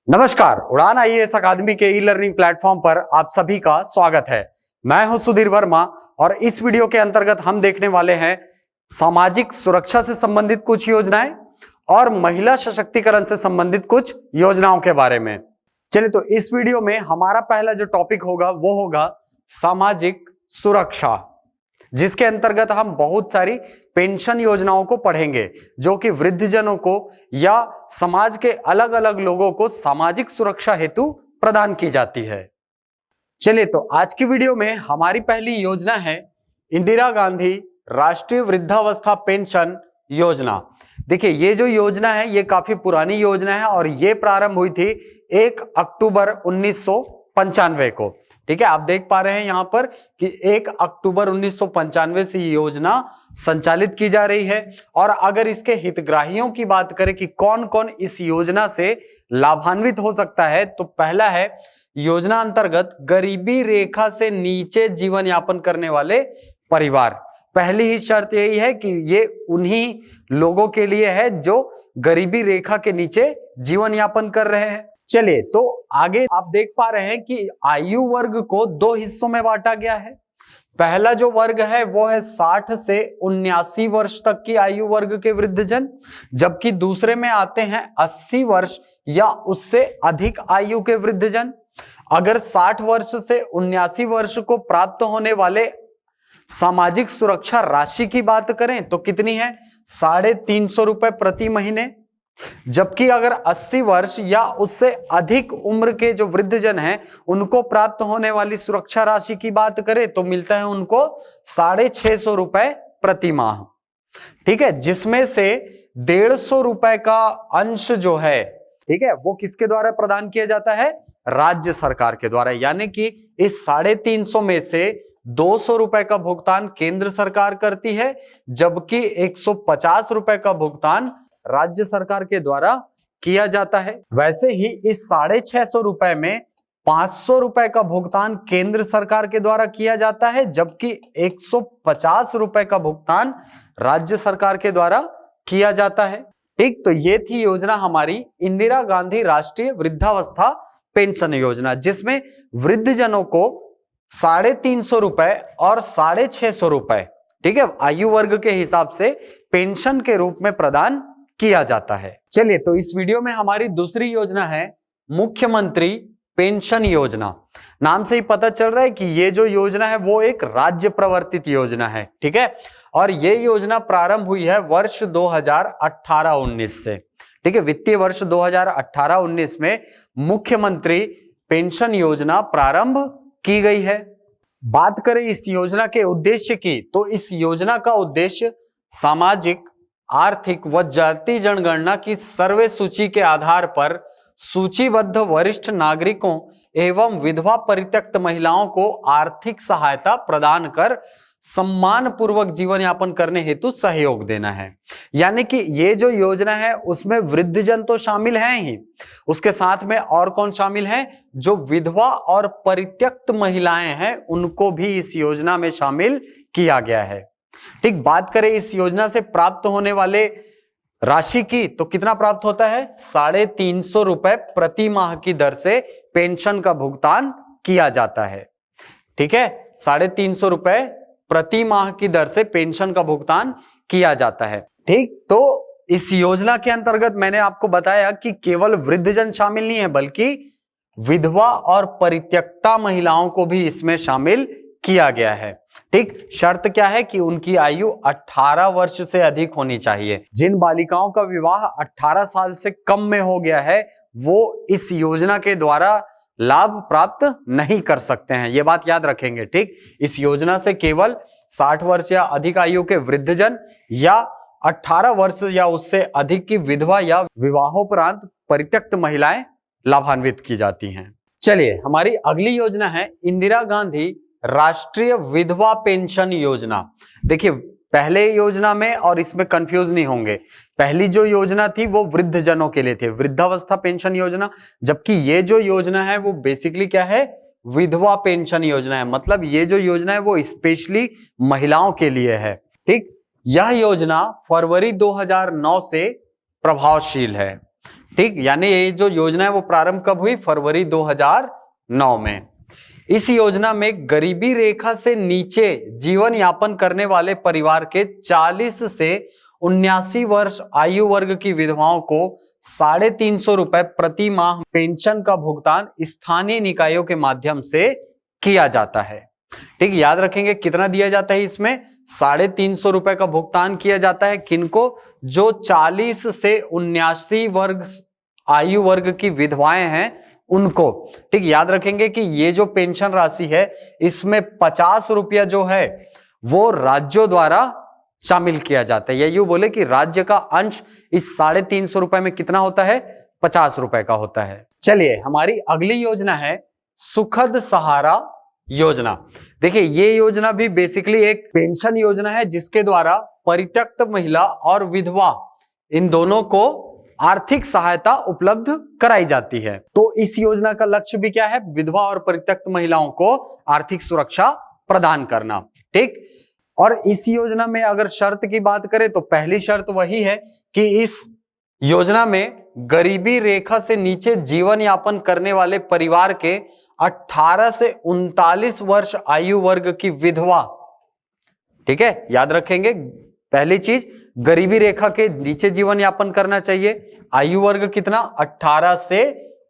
नमस्कार, उड़ान आईएएस अकादमी के ई लर्निंग प्लेटफॉर्म पर आप सभी का स्वागत है। मैं हूं सुधीर वर्मा और इस वीडियो के अंतर्गत हम देखने वाले हैं सामाजिक सुरक्षा से संबंधित कुछ योजनाएं और महिला सशक्तिकरण से संबंधित कुछ योजनाओं के बारे में। चलिए, तो इस वीडियो में हमारा पहला जो टॉपिक होगा वो होगा सामाजिक सुरक्षा, जिसके अंतर्गत हम बहुत सारी पेंशन योजनाओं को पढ़ेंगे जो कि वृद्धजनों को या समाज के अलग अलग लोगों को सामाजिक सुरक्षा हेतु प्रदान की जाती है। चलिए, तो आज की वीडियो में हमारी पहली योजना है इंदिरा गांधी राष्ट्रीय वृद्धावस्था पेंशन योजना। देखिए, ये जो योजना है ये काफी पुरानी योजना है और ये प्रारंभ हुई थी 1 अक्टूबर 1995 को। ठीक है, आप देख पा रहे हैं यहां पर कि 1 अक्टूबर 1995 से ये योजना संचालित की जा रही है। और अगर इसके हितग्राहियों की बात करें कि कौन कौन इस योजना से लाभान्वित हो सकता है, तो पहला है योजना अंतर्गत गरीबी रेखा से नीचे जीवन यापन करने वाले परिवार। पहली ही शर्त यही है कि ये उन्हीं लोगों के लिए है जो गरीबी रेखा के नीचे जीवन यापन कर रहे हैं। चलिए, तो आगे आप देख पा रहे हैं कि आयु वर्ग को 2 हिस्सों में बांटा गया है। पहला जो वर्ग है वो है 60 से 79 वर्ष तक की आयु वर्ग के वृद्धजन, जबकि दूसरे में आते हैं 80 वर्ष या उससे अधिक आयु के वृद्धजन। अगर 60 वर्ष से 79 वर्ष को प्राप्त होने वाले सामाजिक सुरक्षा राशि की बात करें तो कितनी है? 350 रुपए प्रति महीने। जबकि अगर 80 वर्ष या उससे अधिक उम्र के जो वृद्धजन हैं उनको प्राप्त होने वाली सुरक्षा राशि की बात करें तो मिलता है उनको 650 रुपए प्रति माह। ठीक है, जिसमें से 150 रुपए का अंश जो है, ठीक है, वो किसके द्वारा प्रदान किया जाता है? राज्य सरकार के द्वारा। यानी कि इस 350 में से 200 रुपए का भुगतान केंद्र सरकार करती है, जबकि 150 रुपए का भुगतान राज्य सरकार के द्वारा किया जाता है। वैसे ही इस 650 रुपए में 500 रुपए का भुगतान केंद्र सरकार के द्वारा किया जाता है, जबकि 150 रुपए का भुगतान राज्य सरकार के द्वारा किया जाता है। ठीक, तो ये थी योजना हमारी इंदिरा गांधी राष्ट्रीय वृद्धावस्था पेंशन योजना, जिसमें वृद्धजनों को 350 रुपए और 650 रुपए, ठीक है, आयु वर्ग के हिसाब से पेंशन के रूप में प्रदान किया जाता है। चलिए, तो इस वीडियो में हमारी दूसरी योजना है मुख्यमंत्री पेंशन योजना। नाम से ही पता चल रहा है कि ये जो योजना है वो एक राज्य प्रवर्तित योजना है। ठीक है, और ये योजना प्रारंभ हुई है वर्ष 2018-19 से। ठीक है, वित्तीय वर्ष 2018-19 में मुख्यमंत्री पेंशन योजना प्रारंभ की गई है। बात करें इस योजना के उद्देश्य की, तो इस योजना का उद्देश्य सामाजिक, आर्थिक व जाति जनगणना की सर्वे सूची के आधार पर सूचीबद्ध वरिष्ठ नागरिकों एवं विधवा परित्यक्त महिलाओं को आर्थिक सहायता प्रदान कर सम्मान पूर्वक जीवन यापन करने हेतु सहयोग देना है। यानी कि ये जो योजना है उसमें वृद्धजन तो शामिल हैं ही, उसके साथ में और कौन शामिल है? जो विधवा और परित्यक्त महिलाएं हैं उनको भी इस योजना में शामिल किया गया है। ठीक, बात करें इस योजना से प्राप्त होने वाले राशि की, तो कितना प्राप्त होता है? 350 रुपए प्रति माह की दर से पेंशन का भुगतान किया जाता है। ठीक है, 350 रुपए प्रति माह की दर से पेंशन का भुगतान किया जाता है। ठीक, तो इस योजना के अंतर्गत मैंने आपको बताया कि केवल वृद्धजन शामिल नहीं है, बल्कि विधवा और परित्यक्ता महिलाओं को भी इसमें शामिल किया गया है। ठीक, शर्त क्या है कि उनकी आयु 18 वर्ष से अधिक होनी चाहिए। जिन बालिकाओं का विवाह 18 साल से कम में हो गया है वो इस योजना के द्वारा लाभ प्राप्त नहीं कर सकते हैं, ये बात याद रखेंगे। ठीक, इस योजना से केवल 60 वर्ष या अधिक आयु के वृद्धजन या 18 वर्ष या उससे अधिक की विधवा या विवाहोपरांत परित्यक्त महिलाएं लाभान्वित की जाती हैं। चलिए, हमारी अगली योजना है इंदिरा गांधी राष्ट्रीय विधवा पेंशन योजना। देखिए, पहले योजना में और इसमें कंफ्यूज नहीं होंगे। पहली जो योजना थी वो वृद्धजनों के लिए थी, वृद्धावस्था पेंशन योजना, जबकि ये जो योजना है वो बेसिकली क्या है? विधवा पेंशन योजना है। मतलब ये जो योजना है वो स्पेशली महिलाओं के लिए है। ठीक, यह योजना फरवरी 2009 से प्रभावशील है। ठीक, यानी ये जो योजना है वो प्रारंभ कब हुई? फरवरी 2009 में। इस योजना में गरीबी रेखा से नीचे जीवन यापन करने वाले परिवार के 40 से 79 वर्ष आयु वर्ग की विधवाओं को 350 रुपए प्रति माह पेंशन का भुगतान स्थानीय निकायों के माध्यम से किया जाता है। ठीक, याद रखेंगे कितना दिया जाता है इसमें? 350 रुपए का भुगतान किया जाता है। किनको? जो 40 से 79 वर्ग आयु वर्ग की विधवाएं हैं उनको। ठीक, याद रखेंगे कि ये जो पेंशन राशि है इसमें 50 रुपया जो है वो राज्यों द्वारा शामिल किया जाता है, या यूं बोले कि राज्य का अंश इस 350 रुपए में कितना होता है? 50 रुपए का होता है। चलिए, हमारी अगली योजना है सुखद सहारा योजना। देखिए, ये योजना भी बेसिकली एक पेंशन योजना है जिसके द्वारा परित्यक्त महिला और विधवा इन दोनों को आर्थिक सहायता उपलब्ध कराई जाती है। तो इस योजना का लक्ष्य भी क्या है? विधवा और परित्यक्त महिलाओं को आर्थिक सुरक्षा प्रदान करना। ठीक, और इस योजना में अगर शर्त की बात करें तो पहली शर्त वही है कि इस योजना में गरीबी रेखा से नीचे जीवन यापन करने वाले परिवार के 18 से 39 वर्ष आयु वर्ग की विधवा, ठीक है, याद रखेंगे पहली चीज गरीबी रेखा के नीचे जीवन यापन करना चाहिए। आयु वर्ग कितना? 18 से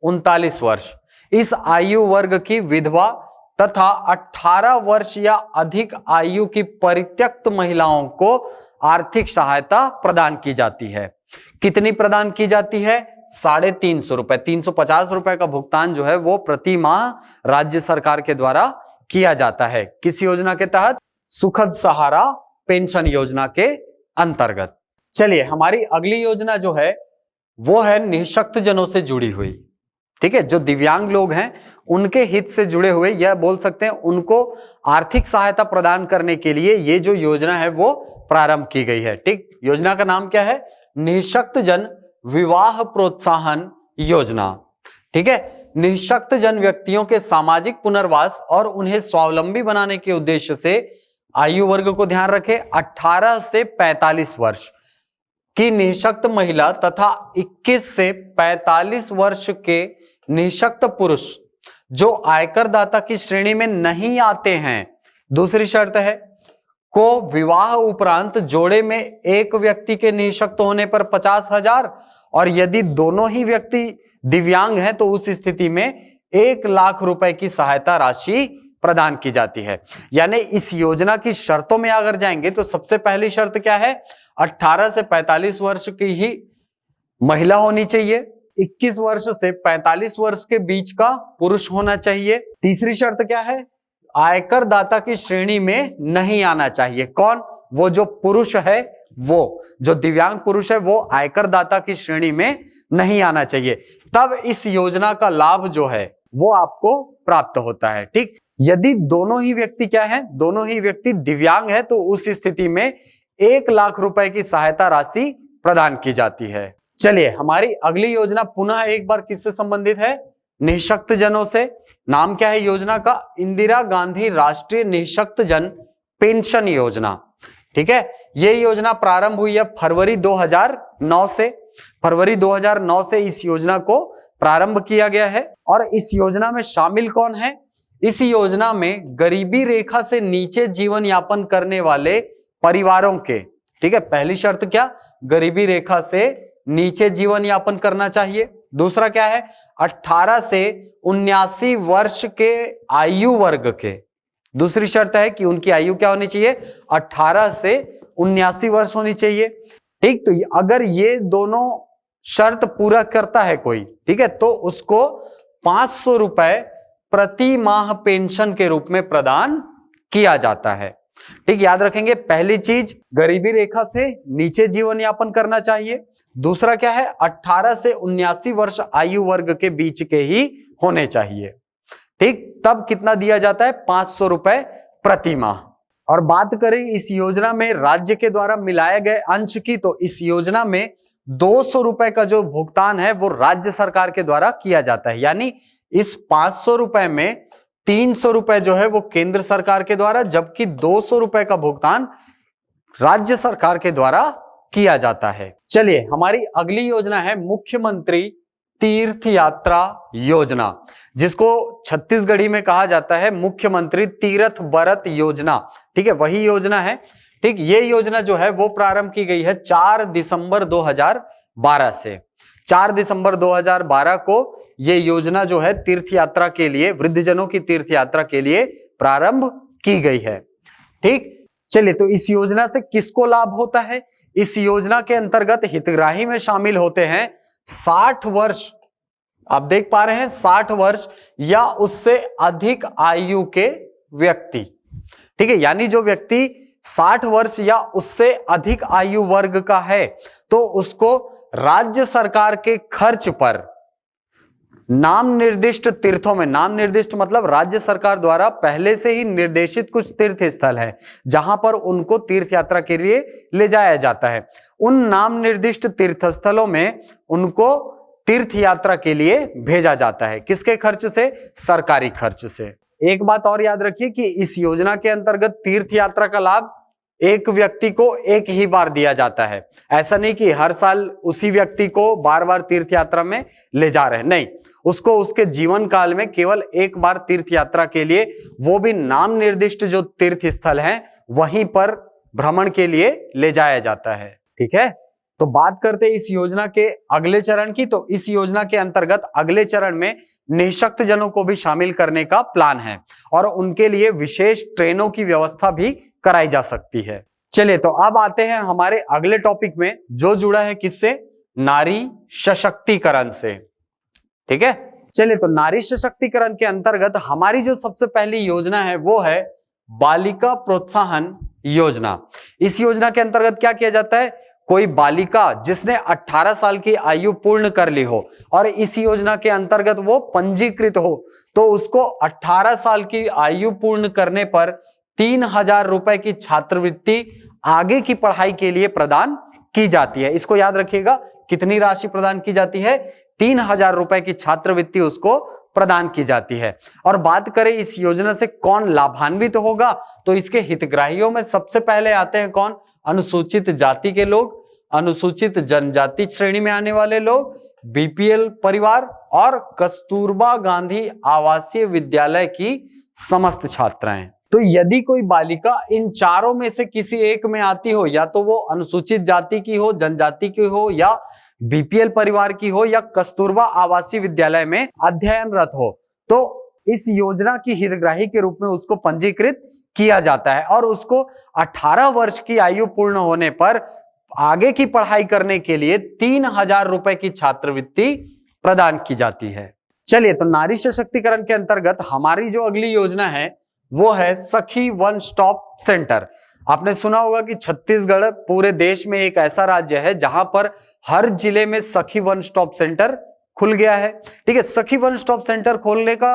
39 वर्ष। इस आयु वर्ग की विधवा तथा 18 वर्ष या अधिक आयु की परित्यक्त महिलाओं को आर्थिक सहायता प्रदान की जाती है। कितनी प्रदान की जाती है? 350 रुपए। 350 रुपए का भुगतान जो है वो प्रति माह राज्य सरकार के द्वारा किया जाता है। किस योजना के तहत? सुखद सहारा पेंशन योजना के अंतर्गत। चलिए, हमारी अगली योजना जो है वो है निःशक्त जनों से जुड़ी हुई। ठीक है, जो दिव्यांग लोग हैं उनके हित से जुड़े हुए, यह बोल सकते हैं उनको आर्थिक सहायता प्रदान करने के लिए ये जो योजना है वो प्रारंभ की गई है। ठीक, योजना का नाम क्या है? निःशक्त जन विवाह प्रोत्साहन योजना। ठीक है, निःशक्त जन व्यक्तियों के सामाजिक पुनर्वास और उन्हें स्वावलंबी बनाने के उद्देश्य से आयु वर्ग को ध्यान रखें 18 से 45 वर्ष की निःशक्त महिला तथा 21 से 45 वर्ष के निःशक्त पुरुष जो आयकर दाता की श्रेणी में नहीं आते हैं। दूसरी शर्त है को विवाह उपरांत जोड़े में एक व्यक्ति के निःशक्त होने पर 50,000 और यदि दोनों ही व्यक्ति दिव्यांग हैं तो उस स्थिति में 1 लाख रुपए की सहायता राशि प्रदान की जाती है। यानी इस योजना की शर्तों में अगर जाएंगे तो सबसे पहली शर्त क्या है? 18 से 45 वर्ष की ही महिला होनी चाहिए, 21 वर्ष से 45 वर्ष के बीच का पुरुष होना चाहिए। तीसरी शर्त क्या है? आयकर दाता की श्रेणी में नहीं आना चाहिए। कौन? वो जो पुरुष है, वो जो दिव्यांग पुरुष है वो आयकर दाता की श्रेणी में नहीं आना चाहिए, तब इस योजना का लाभ जो है वो आपको प्राप्त होता है। ठीक, यदि दोनों ही व्यक्ति क्या है? दोनों ही व्यक्ति दिव्यांग है तो उस स्थिति में 1 लाख रुपए की सहायता राशि प्रदान की जाती है। चलिए, हमारी अगली योजना पुनः एक बार किससे संबंधित है? निःशक्त जनों से। नाम क्या है योजना का? इंदिरा गांधी राष्ट्रीय निःशक्त जन पेंशन योजना। ठीक है, ये योजना प्रारंभ हुई है फरवरी 2009 से। फरवरी 2009 से इस योजना को प्रारंभ किया गया है। और इस योजना में शामिल कौन है? इस योजना में गरीबी रेखा से नीचे जीवन यापन करने वाले परिवारों के, ठीक है, पहली शर्त क्या? गरीबी रेखा से नीचे जीवन यापन करना चाहिए। दूसरा क्या है? 18 से 79 वर्ष के आयु वर्ग के। दूसरी शर्त है कि उनकी आयु क्या होनी चाहिए? 18 से 79 वर्ष होनी चाहिए। ठीक, तो अगर ये दोनों शर्त पूरा करता है कोई, ठीक है, तो उसको 500 रुपए प्रति माह पेंशन के रूप में प्रदान किया जाता है। ठीक, याद रखेंगे पहली चीज गरीबी रेखा से नीचे जीवन यापन करना चाहिए। दूसरा क्या है? 18 से 79 वर्ष आयु वर्ग के बीच के ही होने चाहिए। ठीक, तब कितना दिया जाता है? 500 रुपए प्रति माह। और बात करें इस योजना में राज्य के द्वारा मिलाए गए अंश की, तो इस योजना में 200 रुपए का जो भुगतान है वो राज्य सरकार के द्वारा किया जाता है। यानी इस 500 रुपए में 300 रुपए जो है वो केंद्र सरकार के द्वारा, जबकि 200 रुपए का भुगतान राज्य सरकार के द्वारा किया जाता है। चलिए, हमारी अगली योजना है मुख्यमंत्री तीर्थ यात्रा योजना, जिसको छत्तीसगढ़ी में कहा जाता है मुख्यमंत्री तीर्थ बरत योजना। ठीक है, वही योजना है। ठीक, ये योजना जो है वो प्रारंभ की गई है 4 दिसंबर 2012 से। 4 दिसंबर 2012 को ये योजना जो है तीर्थ यात्रा के लिए, वृद्धजनों की तीर्थ यात्रा के लिए प्रारंभ की गई है। ठीक, चलिए, तो इस योजना से किसको लाभ होता है? इस योजना के अंतर्गत हितग्राही में शामिल होते हैं 60 वर्ष, आप देख पा रहे हैं 60 वर्ष या उससे अधिक आयु के व्यक्ति। ठीक है, यानी जो व्यक्ति 60 वर्ष या उससे अधिक आयु वर्ग का है तो उसको राज्य सरकार के खर्च पर नाम निर्दिष्ट तीर्थों में, नाम निर्दिष्ट मतलब राज्य सरकार द्वारा पहले से ही निर्देशित कुछ तीर्थ स्थल है जहां पर उनको तीर्थ यात्रा के लिए ले जाया जाता है, उन नाम निर्दिष्ट तीर्थ स्थलों में उनको तीर्थ यात्रा के लिए भेजा जाता है। किसके खर्च से? सरकारी खर्च से। एक बात और याद रखिए कि इस योजना के अंतर्गत तीर्थ यात्रा का लाभ एक व्यक्ति को एक ही बार दिया जाता है। ऐसा नहीं कि हर साल उसी व्यक्ति को बार बार तीर्थ यात्रा में ले जा रहे हैं, नहीं, उसको उसके जीवन काल में केवल एक बार तीर्थ यात्रा के लिए, वो भी नाम निर्दिष्ट जो तीर्थ स्थल हैं वहीं पर भ्रमण के लिए ले जाया जाता है। ठीक है, तो बात करते हैं इस योजना के अगले चरण की। तो इस योजना के अंतर्गत अगले चरण में निःशक्त जनों को भी शामिल करने का प्लान है और उनके लिए विशेष ट्रेनों की व्यवस्था भी कराई जा सकती है। चलिए, तो अब आते हैं हमारे अगले टॉपिक में जो जुड़ा है किससे? नारी सशक्तिकरण से। ठीक है, चलिए, तो नारी सशक्तिकरण के अंतर्गत हमारी जो सबसे पहली योजना है वो है बालिका प्रोत्साहन योजना। इस योजना के अंतर्गत क्या किया जाता है? कोई बालिका जिसने 18 साल की आयु पूर्ण कर ली हो और इस योजना के अंतर्गत वो पंजीकृत हो तो उसको 18 साल की आयु पूर्ण करने पर 3000 रुपए की छात्रवृत्ति आगे की पढ़ाई के लिए प्रदान की जाती है। इसको याद रखिएगा, कितनी राशि प्रदान की जाती है? 3000 रुपए की छात्रवृत्ति उसको प्रदान की जाती है। और बात करें इस योजना से कौन लाभान्वित होगा, तो इसके हितग्राहियों में सबसे पहले आते हैं कौन? अनुसूचित जाति के लोग, अनुसूचित जनजाति श्रेणी में आने वाले लोग, बीपीएल परिवार और कस्तूरबा गांधी आवासीय विद्यालय की समस्त छात्राएं। तो यदि कोई बालिका इन चारों में से किसी एक में आती हो, या तो वो अनुसूचित जाति की हो, जनजाति की हो, या बीपीएल परिवार की हो, या कस्तूरबा आवासीय विद्यालय में अध्ययनरत हो, तो इस योजना की हितग्राही के रूप में उसको पंजीकृत किया जाता है और उसको 18 वर्ष की आयु पूर्ण होने पर आगे की पढ़ाई करने के लिए 3000 रुपए की छात्रवृत्ति प्रदान की जाती है। चलिए, तो नारी सशक्तिकरण के अंतर्गत हमारी जो अगली योजना है वो है सखी वन स्टॉप सेंटर। आपने सुना होगा कि छत्तीसगढ़ पूरे देश में एक ऐसा राज्य है जहां पर हर जिले में सखी वन स्टॉप सेंटर खुल गया है। ठीक है, सखी वन स्टॉप सेंटर खोलने का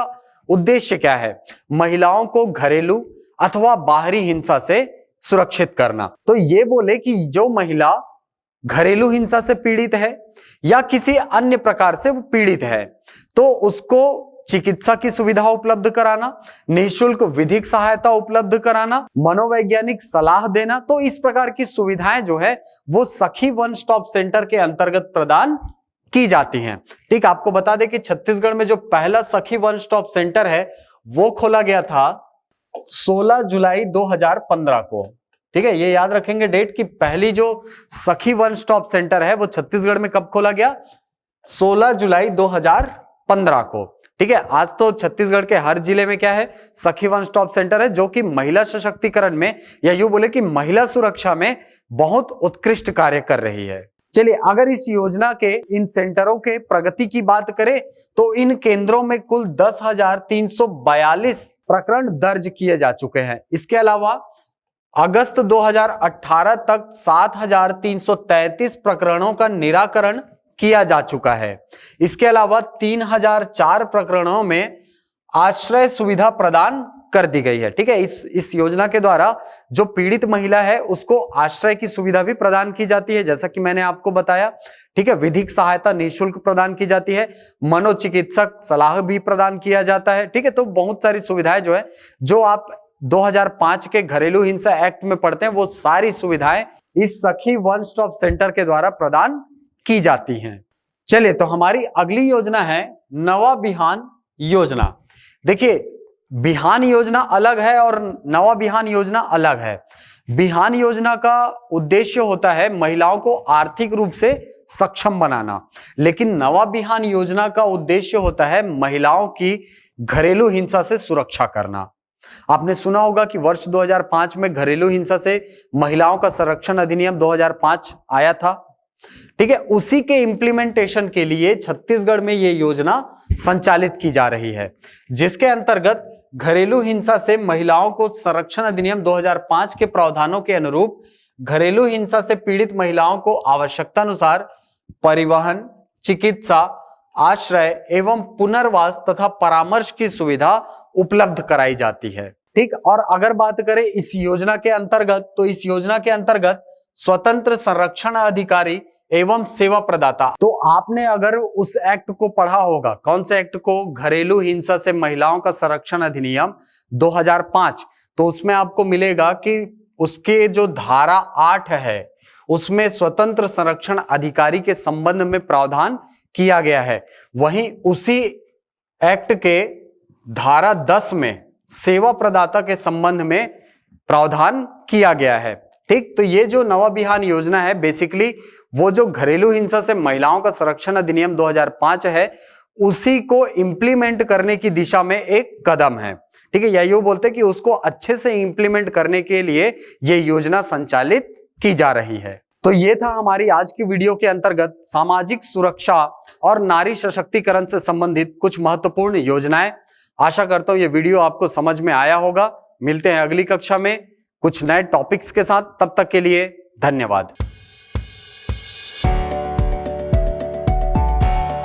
उद्देश्य क्या है? महिलाओं को घरेलू अथवा बाहरी हिंसा से सुरक्षित करना। तो ये बोले कि जो महिला घरेलू हिंसा से पीड़ित है या किसी अन्य प्रकार से वो पीड़ित है तो उसको चिकित्सा की सुविधा उपलब्ध कराना, निःशुल्क विधिक सहायता उपलब्ध कराना, मनोवैज्ञानिक सलाह देना, तो इस प्रकार की सुविधाएं जो है वो सखी वन स्टॉप सेंटर के अंतर्गत प्रदान की जाती हैं। ठीक, आपको बता दें कि छत्तीसगढ़ में जो पहला सखी वन स्टॉप सेंटर है वो खोला गया था 16 जुलाई 2015 को। ठीक है, ये याद रखेंगे डेट कि पहली जो सखी वन स्टॉप सेंटर है वो छत्तीसगढ़ में कब खोला गया? 16 जुलाई 2015 को। ठीक है, आज तो छत्तीसगढ़ के हर जिले में क्या है? सखी वन स्टॉप सेंटर है, जो कि महिला सशक्तिकरण में या यूं बोले कि महिला सुरक्षा में बहुत उत्कृष्ट कार्य कर रही है। चलिए, अगर इस योजना के इन सेंटरों के प्रगति की बात करें तो इन केंद्रों में कुल 10,342 प्रकरण दर्ज किए जा चुके हैं। इसके अलावा अगस्त 2018 तक 7,333 प्रकरणों का निराकरण किया जा चुका है। इसके अलावा 3,004 प्रकरणों में आश्रय सुविधा प्रदान कर दी गई है। ठीक है, इस योजना के द्वारा जो पीड़ित महिला है उसको आश्रय की सुविधा भी प्रदान की जाती है, जैसा कि मैंने आपको बताया। ठीक है, विधिक सहायता निःशुल्क प्रदान की जाती है, मनोचिकित्सक सलाह भी प्रदान किया जाता है। ठीक है, तो बहुत सारी सुविधाएं जो है जो आप 2005 के घरेलू हिंसा एक्ट में पढ़ते हैं वो सारी सुविधाएं इस सखी वन स्टॉप सेंटर के द्वारा प्रदान की जाती हैं। चलिए, तो हमारी अगली योजना है नवा बिहान योजना। देखिए, बिहान योजना अलग है और नवा बिहान योजना अलग है। बिहान योजना का उद्देश्य होता है महिलाओं को आर्थिक रूप से सक्षम बनाना, लेकिन नवा बिहान योजना का उद्देश्य होता है महिलाओं की घरेलू हिंसा से सुरक्षा करना। आपने सुना होगा कि वर्ष 2005 में घरेलू हिंसा से महिलाओं का संरक्षण अधिनियम 2005 आया था। ठीक है, उसी के इंप्लीमेंटेशन के लिए छत्तीसगढ़ में यह योजना संचालित की जा रही है, जिसके अंतर्गत घरेलू हिंसा से महिलाओं को संरक्षण अधिनियम 2005 के प्रावधानों के अनुरूप घरेलू हिंसा से पीड़ित महिलाओं को आवश्यकता अनुसार परिवहन, चिकित्सा, आश्रय एवं पुनर्वास तथा परामर्श की सुविधा उपलब्ध कराई जाती है। ठीक, और अगर बात करें इस योजना के अंतर्गत, तो इस योजना के अंतर्गत स्वतंत्र संरक्षण अधिकारी एवं सेवा प्रदाता, तो आपने अगर उस एक्ट को पढ़ा होगा, कौन से एक्ट को, घरेलू हिंसा से महिलाओं का संरक्षण अधिनियम 2005, तो उसमें आपको मिलेगा कि उसके जो धारा 8 है उसमें स्वतंत्र संरक्षण अधिकारी के संबंध में प्रावधान किया गया है। वहीं उसी एक्ट के धारा 10 में सेवा प्रदाता के संबंध में प्रावधान किया गया है। ठीक, तो ये जो नवा बिहान योजना है बेसिकली वो जो घरेलू हिंसा से महिलाओं का संरक्षण अधिनियम 2005 है उसी को इंप्लीमेंट करने की दिशा में एक कदम है। ठीक है, यही बोलते हैं कि उसको अच्छे से इंप्लीमेंट करने के लिए ये योजना संचालित की जा रही है। तो ये था हमारी आज की वीडियो के अंतर्गत सामाजिक सुरक्षा और नारी सशक्तिकरण से संबंधित कुछ महत्वपूर्ण योजनाएं। आशा करता हूं ये वीडियो आपको समझ में आया होगा। मिलते हैं अगली कक्षा में कुछ नए टॉपिक्स के साथ, तब तक के लिए धन्यवाद।